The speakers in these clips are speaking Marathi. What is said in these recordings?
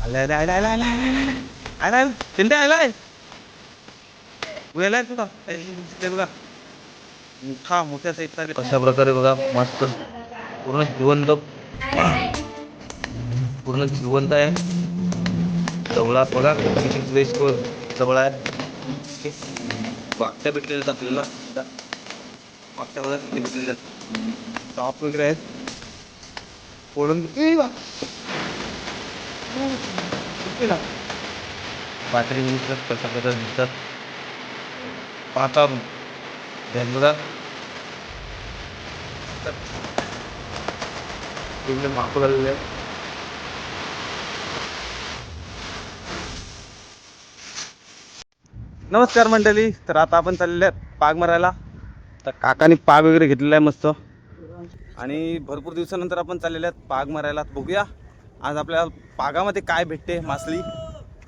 आलाय आलाय आलाय आलाय आलाय आलाय चिंट्या आलाय गेलाय तुला ते बघा मोठा मोठ्या साईजचा कशा प्रकारे बघा मस्त पूर्ण जिवंत पूर्ण जिवंत आहे जवळा बघा किती फ्रेश जवळ आहे वाकट्या भेटलेल्या आपल्याला वाकट्या बघा किती भेटलेल्या टॉप वगैरे आहेत पळून पातळी कशा प्रकारे दिसतात पाहता बघा माकूड आलेले आहे नमस्कार मंडळी. तर आता आपण चाललेले आहेत पाग मारायला. तर काकानी पाग वगैरे घेतलेला आहे मस्त आणि भरपूर दिवसानंतर आपण चाललेले आहेत पाग मारायला. बघूया आज आपल्या पागामध्ये काय भेटते मासळी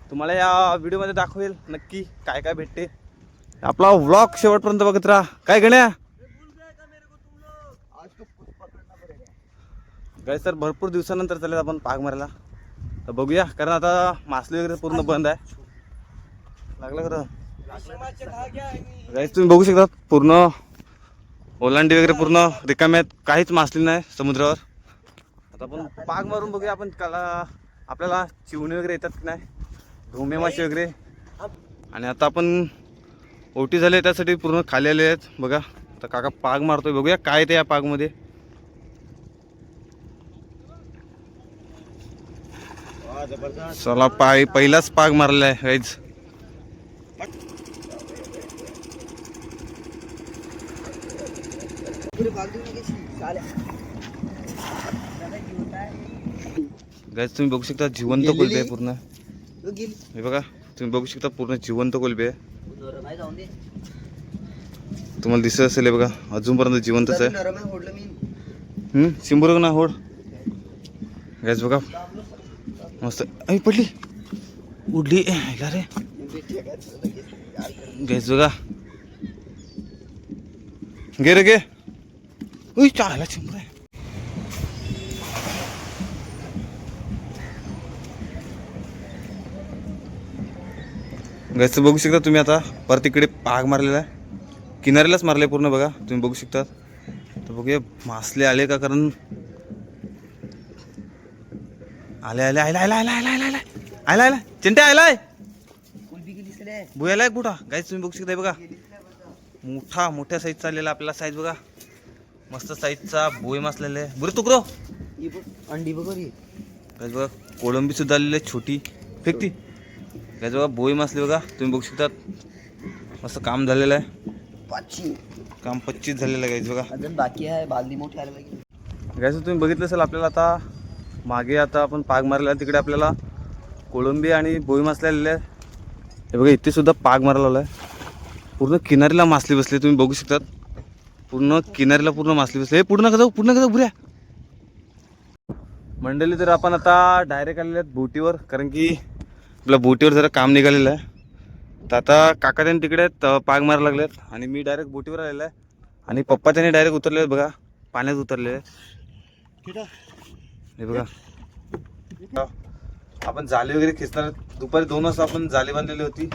तुम्हाला या व्हिडिओमध्ये दाखवेल नक्की काय काय भेटते. आपला व्लॉग शेवटपर्यंत बघत राहा. काय गण्या गाइस तर भरपूर दिवसानंतर चाललेत आपण पाग मारायला. तर बघूया कारण आता मासळी वगैरे पूर्ण बंद आहे. लागलं खरं गाइस तुम्ही बघू शकता पूर्ण ओलांडी वगैरे पूर्ण रिकाम्या आहेत. काहीच मासली नाही समुद्रावर. आता आपण पाग मारून बघूया आपण आपल्याला चिवणी वगैरे येतात की नाही धोमे मासे वगैरे. आणि आता आपण ओटी झाले त्यासाठी पूर्ण खाली आले आहेत बघा. तर काका पाग मारतोय बघूया काय ते या पागमध्ये. चला पहिलाच पाग मारला आहे गाइस. गाइस तुम्ही बघू शकता जिवंत कोलबी आहे पूर्ण. हे बघा तुम्ही बघू शकता पूर्ण जिवंत कोलबी आहे. तुम्हाला दिसत असेल बघा अजूनपर्यंत जिवंतच आहे. शिंबूर ना होड गाइस बघा मस्त आई पडली उडली रे गाइस बघा. घे रे घे चायला चिंबूर आहे. गाइस बघू शकता तुम्ही आता परत इकडे पाग मारलेला आहे. किनाऱ्यालाच मारले पूर्ण बघा तुम्ही बघू शकता. तर बघूया मासले आले का कारण आले आले आयला आयला आयला आयला आयला आयला आयला चिंट्या आयलाय बुयालाय कुठं गाइस तुम्ही बघू शकता बघा मोठ्या साईज चाललेला आपल्याला साईज बघा मस्त साईजचा बोई मासलेला आहे. बुरे तुकरो अंडी गाइस बघा कोळंबी सुद्धा आलेली आहे छोटी फेकती गाइस बघा बोई मासले बघा तुम्ही बघू शकता. मस्त काम झालेलं आहे. काम 25 झालेलं आहे गाइस बघा. अजून बाकी आहे बालदी मोठी आली पाहिजे गाइस तुम्ही बघितलं असेल आपल्याला आता मागे आता आपण पाग मारलेला तिकडे आपल्याला कोळंबी आणि बोई मासले आलेले आहे. हे बघा इथे सुद्धा पाग मारायला लावला आहे. पूर्ण किनारीला मासली बसली तुम्ही बघू शकतात. पूर्ण किनारीला पूर्ण मासली बसली. हे पूर्ण का जाऊ बुऱ्या मंडळी. तर आपण आता डायरेक्ट आलेले आहेत बोटीवर कारण की आपल्या बोटीवर जरा काम निघालेलं आहे. तर आता काका त्यांनी तिकडे पाग मारायला लागलेत आणि मी डायरेक्ट बोटीवर आलेला आहे. आणि पप्पा त्यांनी डायरेक्ट उतरले बघा पाण्यात उतरले. हे बघा आपण जाळी वगैरे खेचणार. दुपारी 2 वाजता आपण जाळी बांधलेली होती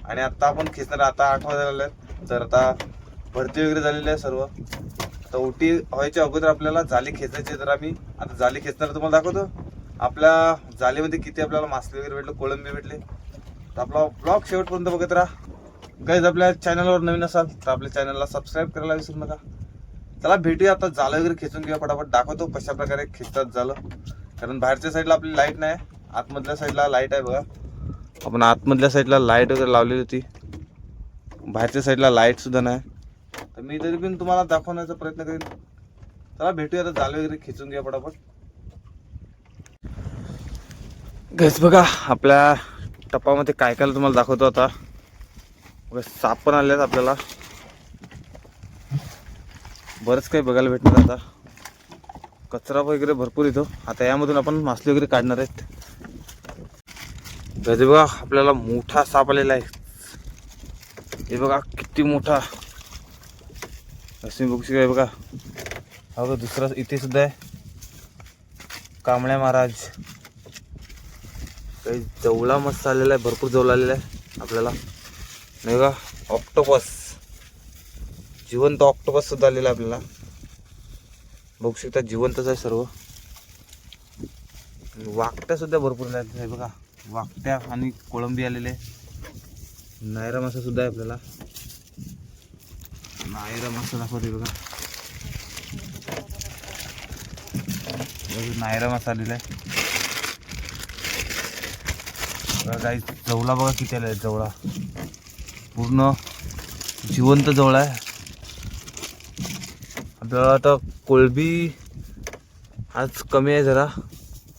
आणि आता आपण खेचणार. आता 8 वाजायला आहेत. तर आता भरती वगैरे झालेली आहे सर्व. तर ओटी व्हायच्या अगोदर आपल्याला जाळी खेचायची. तर आम्ही आता जाळी खेचणार तुम्हाला दाखवतो. आपल्या जाळीमध्ये किती आपल्याला मासले वगैरे भेटले कोळंबी भेटले. तर आपला ब्लॉग शेवटपर्यंत बघत राहा. गाइस आपल्या चॅनलवर नवीन असाल तर आपल्या चॅनलला सबस्क्राईब करायला विसरू नका. चला भेटूया आता. जाळं वगैरे खेचून घेऊया फटाफट. दाखवतो कशा प्रकारे खेचतात झालं. कारण बाहेरच्या साईडला आपली लाईट नाही आतमधल्या साईडला लाईट आहे बघा. आपण आतमधल्या साईडला लाईट वगैरे लावलेली होती. बाहेरच्या साईडला लाईट सुद्धा नाही. तर मी तरी पण तुम्हाला दाखवण्याचा प्रयत्न करेन. चला भेटूया आता. जाळं वगैरे खेचून घ्या फटाफट. गाइस बघा आपल्या टपामध्ये काय काय तुम्हाला दाखवतो आता. साप पण आले आहेत आपल्याला. बरंच काही बघायला भेटणार. आता कचरा वगैरे भरपूर येतो. आता यामधून आपण मासली वगैरे काढणार आहेत. गाइस बघा आपल्याला मोठा साप आलेला आहे. हे बघा किती मोठा असे बघू शकता. बघा हा बघा दुसरा इथे सुद्धा आहे कांबळ्या महाराज. काही जवळा मस्त आलेला आहे, भरपूर जवळ आलेला आहे आपल्याला. नाही का ऑक्टोपस, जिवंत ऑक्टोपस सुद्धा आलेला आहे आपल्याला. बघू शकता जिवंतच आहे सर्व. वाकट्या सुद्धा भरपूर आहेत हे बघा, वाकट्या आणि कोळंबी आलेले. नायरा मासा सुद्धा आहे आपल्याला. नायरा मासा दाखवते बघा, नायरा मासा आलेला आहे बघा. काही जवळा बघा किती आले, जवळा पूर्ण जिवंत जवळा आहे आपल्याला. आता कोळंबी आज कमी आहे जरा,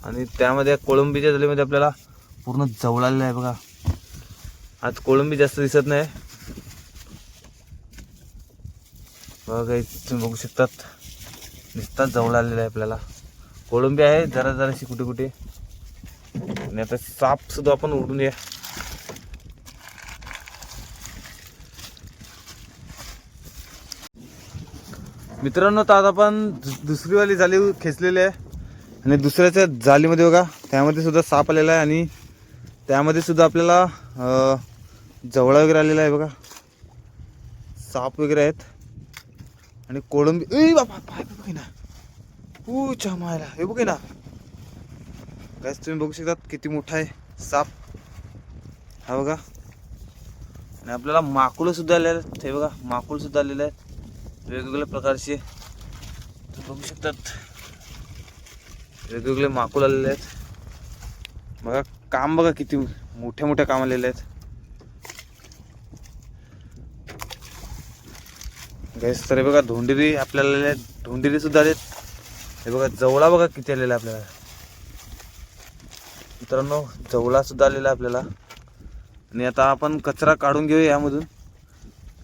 आणि त्यामध्ये कोळंबीच्या जलीमध्ये आपल्याला पूर्ण जवळ आलेला आहे बघा. आज कोळंबी जास्त दिसत नाही बघा. काही तुम्ही बघू शकतात, नुसताच जवळ आलेला आहे आपल्याला. कोळंबी आहे जरा जराशी कुठे कुठे. आणि आता साप सुद्धा आपण उडून या. मित्रांनो, तर आता आपण दुसरीवाली जाळी खेचलेली आहे, आणि दुसऱ्याच्या जाळीमध्ये बघा त्यामध्ये सुद्धा साप आलेला आहे, आणि त्यामध्ये सुद्धा आपल्याला जवळा वगैरे आलेला आहे बघा. साप वगैरे आहेत आणि कोळंबी. ए बाबा पाय बघे ना, मायला हे बघे ना. काय तुम्ही बघू शकता किती मोठा आहे साप हा बघा. आणि आपल्याला माकुळ सुद्धा आलेले आहेत हे बघा, माकुळ सुद्धा आलेले आहेत वेगवेगळ्या प्रकारचे. बघू शकतात वेगवेगळे माकुळ आलेले आहेत बघा. काम बघा किती मोठ्या मोठ्या काम आलेले आहेत. गैस तर हे बघा धोंडिरी आपल्याला आलेले आहेत, धोंडिरी सुद्धा आलेत हे बघा. जवळा बघा किती आलेला आहे आपल्याला. मित्रांनो, जवळा सुद्धा आलेला आहे आपल्याला. आणि आता आपण कचरा काढून घेऊया यामधून,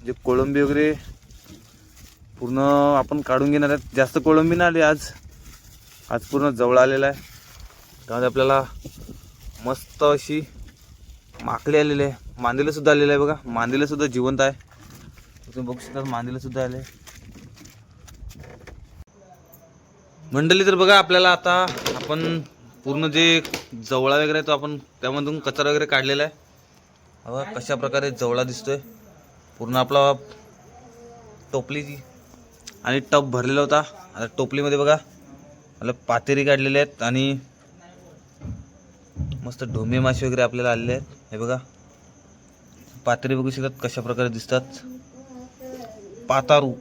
जे कोळंबी वगैरे पूर्ण आपण काढून घेणार आहेत. जास्त कोळंबी नाही आली आज पूर्ण जवळ आलेला आहे. त्यामध्ये आपल्याला मस्त अशी माकडी आलेली आहे, मांदेलं सुद्धा आलेलं आहे बघा. मांदेलं सुद्धा जिवंत आहे, तुम्ही बघू शकता. मांदेलं सुद्धा आले मंडळी. तर बघा आपल्याला आता आपण पूर्ण जे जवळा वगैरे आहे तो आपण त्यामधून कचरा वगैरे काढलेला आहे बघा. कशा प्रकारे जवळा दिसतोय. पूर्ण आपला टोपली आणि टब भरलेला होता. आता टोपलीमध्ये बघा आपल्या पातेरी काढलेले आहेत, आणि मस्त ढोमे मासे वगैरे आपल्याला आलेले आहेत हे बघा. पातेरी बघू शकतात कशा प्रकारे दिसतात. पातारू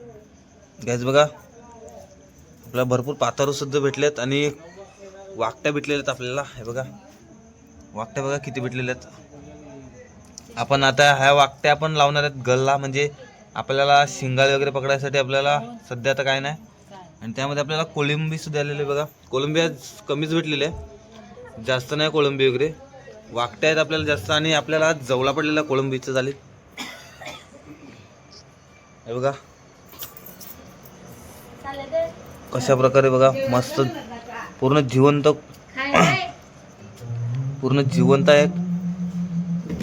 गॅस बघा, आपल्याला भरपूर पातारू सुद्धा भेटलेत, आणि वाकट्या भेटलेल्या आहेत आपल्याला हे बघा. वाकट्या बघा किती भेटलेल्या आहेत. आपण आता ह्या वाकट्या आपण लावणार आहेत गलला, म्हणजे आपल्याला शिंगाळे वगैरे पकडायसाठी आपल्याला सध्या आता काय नाही. आणि त्यामध्ये आपल्याला कोळंबी सुद्धा आलेली बघा. कोळंबी आज कमीच भेटलेली आहे, जास्त नाही कोळंबी वगैरे. वाकट्या आहेत आपल्याला जास्त, आणि आपल्याला आज जवळा पडलेला कोळंबीचं झाली हे बघा. कशा प्रकारे बघा मस्त पूर्ण जिवंत आहे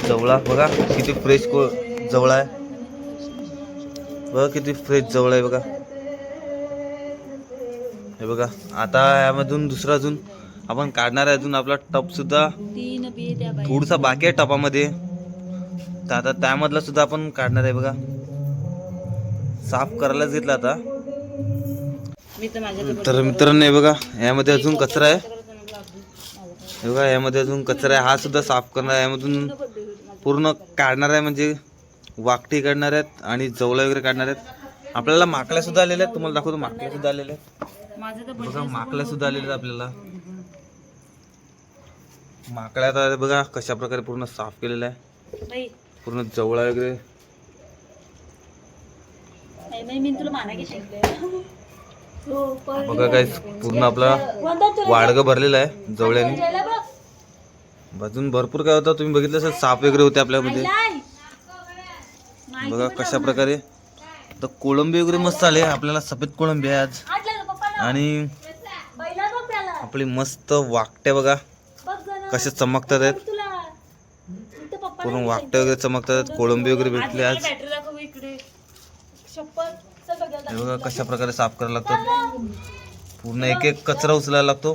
जवळा बघा. किती फ्रेश जवळा आहे बघा, किती फ्रेश जवळ आहे बघा हे बघा. आता यामधून दुसरा अजून आपण काढणार आहे. अजून आपला टप सुद्धा थोडासा बाकी आहे टपामध्ये, तर आता त्यामधला सुद्धा आपण काढणार आहे बघा. साफ करायलाच घेतला आता. तर मित्रांनो हे बघा यामध्ये अजून कचरा आहे हे बघा. यामध्ये अजून कचरा आहे, हा सुद्धा साफ करणार आहे. यामधून पूर्ण काढणार आहे, म्हणजे वाकटी काढणार आहेत आणि जवळा वगैरे काढणार आहेत. आपल्याला माकड्या सुद्धा आलेल्या आहेत, तुम्हाला दाखवतो. माकड्या सुद्धा आलेल्या आहेत बघा, माकड्या सुद्धा आलेल्या आहेत आपल्याला. माकड्या आता बघा कशा प्रकारे पूर्ण साफ केलेलं आहे, पूर्ण जवळा वगैरे. बघा काय पूर्ण आपला वाडगं भरलेलं आहे जवळ्याने. अजून भरपूर काय होतं तुम्ही बघितलं असेल, साप वगैरे होते आपल्यामध्ये बघा कशा प्रकारे. तर कोळंबी वगैरे मस्त आले आपल्याला, सफेद कोळंबी आहे आज. आणि आपली मस्त वाकट्या बघा कशा चमकतात आहेत, पूर्ण वाकट्या वगैरे चमकतात आहेत. कोळंबी वगैरे भेटले आज हे बघा. कशा प्रकारे साफ करायला लागतो, पूर्ण एक एक कचरा उचलायला लागतो.